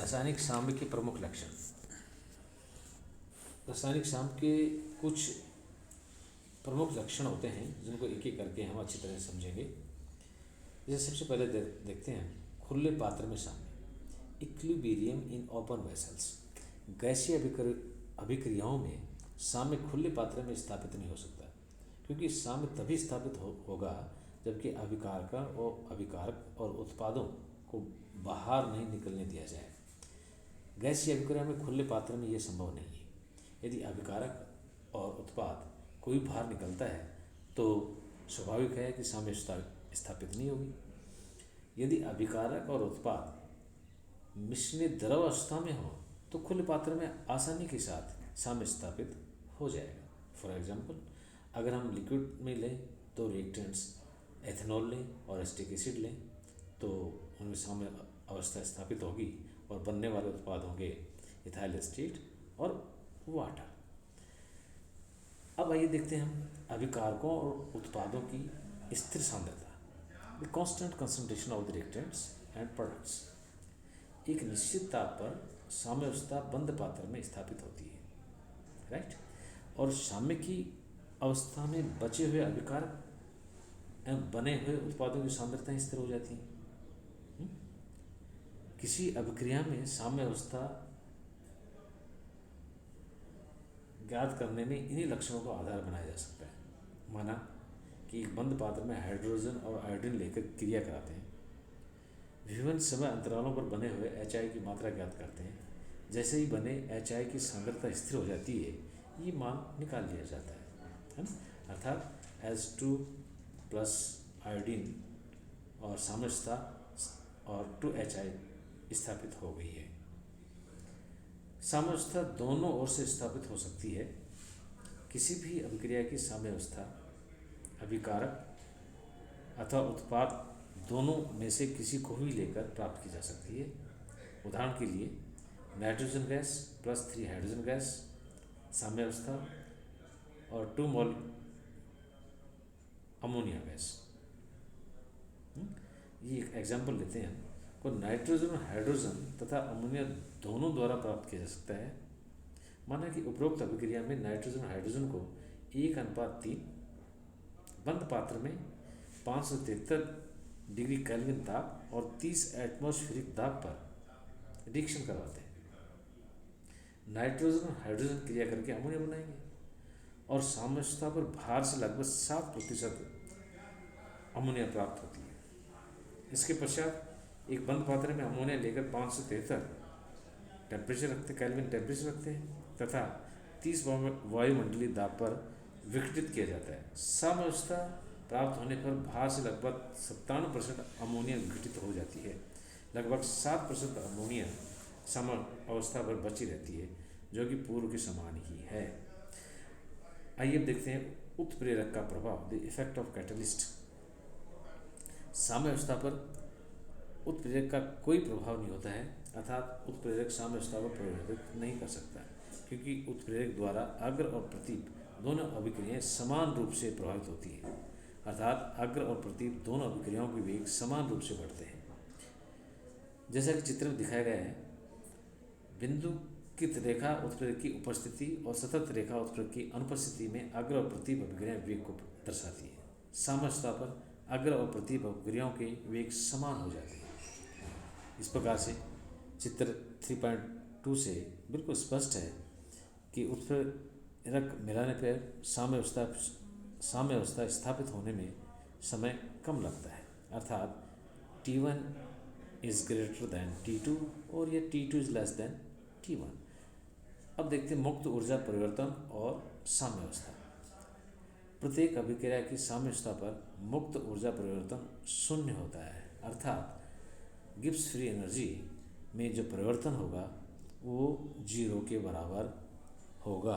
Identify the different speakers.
Speaker 1: रासायनिक साम्य के प्रमुख लक्षण। रासायनिक साम्य के कुछ प्रमुख लक्षण होते हैं जिनको एक एक करके हम अच्छी तरह से समझेंगे। जैसे सबसे पहले देखते हैं खुले पात्र में साम्य, इक्विलिब्रियम इन ओपन वेसल्स। गैसीय अभिक्रियाओं में साम्य खुले पात्र में स्थापित नहीं हो सकता, क्योंकि साम्य तभी स्थापित होगा जबकि अभिकारक और उत्पादों को बाहर नहीं निकलने दिया जाए। गैसीय अभिक्रिया में खुले पात्र में यह संभव नहीं है। यदि अभिकारक और उत्पाद कोई बाहर निकलता है तो स्वाभाविक है कि साम्य स्थापित नहीं होगी। यदि अभिकारक और उत्पाद मिश्रित द्रव अवस्था में हो तो खुले पात्र में आसानी के साथ साम्य स्थापित हो जाएगा। फॉर एग्जाम्पल, अगर हम लिक्विड में लें तो रिएक्टेंट्स एथेनॉल लें और एसिटिक एसिड लें तो उनमें साम्य अवस्था स्थापित होगी और बनने वाले उत्पाद होंगे इथाइल एस्टेट और वाटर। अब आइए देखते हैं हम अभिकारकों और उत्पादों की स्थिर सांद्रता, the constant concentration of the reactants and products. एक निश्चित ताप पर साम्य अवस्था बंद पात्र में स्थापित होती है, राइट। और साम्य की अवस्था में बचे हुए अभिकारक एवं बने हुए उत्पादों की सांद्रताएं स्थिर हो जाती हैं। किसी अभिक्रिया में साम्य अवस्था ज्ञात करने में इन्हीं लक्षणों को आधार बनाया जा सकता है। माना कि एक बंद पात्र में हाइड्रोजन और आयोडीन लेकर क्रिया कराते हैं, विभिन्न समय अंतरालों पर बने हुए HI की मात्रा ज्ञात करते हैं। जैसे ही बने HI की सांद्रता स्थिर हो जाती है, ये मान निकाल लिया जाता है ना। अर्थात H2 प्लस आयोडीन और साम्य अवस्था और 2HI स्थापित हो गई है। साम्य अवस्था दोनों ओर से स्थापित हो सकती है। किसी भी अभिक्रिया की साम्य अवस्था अभिकारक अथवा उत्पाद दोनों में से किसी को भी लेकर प्राप्त की जा सकती है। उदाहरण के लिए nitrogen gas plus 3 hydrogen gas साम्य अवस्था और 2 मोल अमोनिया गैस। ये एक एग्जाम्पल लेते हैं को नाइट्रोजन और हाइड्रोजन तथा अमोनिया दोनों द्वारा प्राप्त किया जा सकता है। माना कि उपरोक्त अभिक्रिया में नाइट्रोजन और हाइड्रोजन को 1:3 बंद पात्र में 573 डिग्री केल्विन ताप और 30 एटमॉस्फेरिक दाब पर रिएक्शन करवाते हैं। नाइट्रोजन और हाइड्रोजन क्रिया करके अमोनिया बनाएंगे और साम्य अवस्था पर भार से लगभग 7% अमोनिया प्राप्त होती है। इसके पश्चात एक बंद पात्र में अमोनिया लेकर 573 टेम्परेचर रखते केल्विन टेम्परेचर रखते हैं तथा 30 वायुमंडलीय दाब पर विघटित किया जाता है। साम्य अवस्था प्राप्त होने पर भार से लगभग 97% अमोनिया विघटित हो जाती है। लगभग 7% अमोनिया साम्य अवस्था पर बची रहती है, जो कि पूर्व के समान ही है। आइए अब देखते हैं उत्प्रेरक का प्रभाव, द इफेक्ट ऑफ कैटलिस्ट। साम्य अवस्था पर उत्प्रेरक का कोई प्रभाव नहीं होता है, अर्थात उत्प्रेरक साम्य अवस्था को प्रभावित नहीं कर सकता, क्योंकि उत्प्रेरक द्वारा अग्र और प्रतीप दोनों अभिक्रियाएं समान रूप से प्रभावित होती है। अर्थात अग्र और प्रतीप दोनों अभिक्रियाओं के वेग समान रूप से बढ़ते हैं। जैसा कि चित्र में दिखाया गया है, बिंदुकित रेखा उत्प्रेरक की उपस्थिति और सतत रेखा उत्प्रेरक की अनुपस्थिति में अग्र और प्रतीप अभिक्रियाएं वेग को दर्शाती है। साम्य अवस्था पर अग्र और प्रतीप अभिक्रियाओं के वेग समान हो जाते हैं। इस प्रकार से चित्र 3.2 से बिल्कुल स्पष्ट है कि उत्प्रेरक मिलाने पर साम्य अवस्था स्थापित होने में समय कम लगता है, अर्थात T1 is greater than T2 और यह T2 is less than T1। अब देखते हैं मुक्त ऊर्जा परिवर्तन और साम्य अवस्था। प्रत्येक अभिक्रिया की साम्य अवस्था पर मुक्त ऊर्जा परिवर्तन शून्य होता है, अर्थात गिब्स फ्री एनर्जी में जो परिवर्तन होगा वो 0 के बराबर होगा।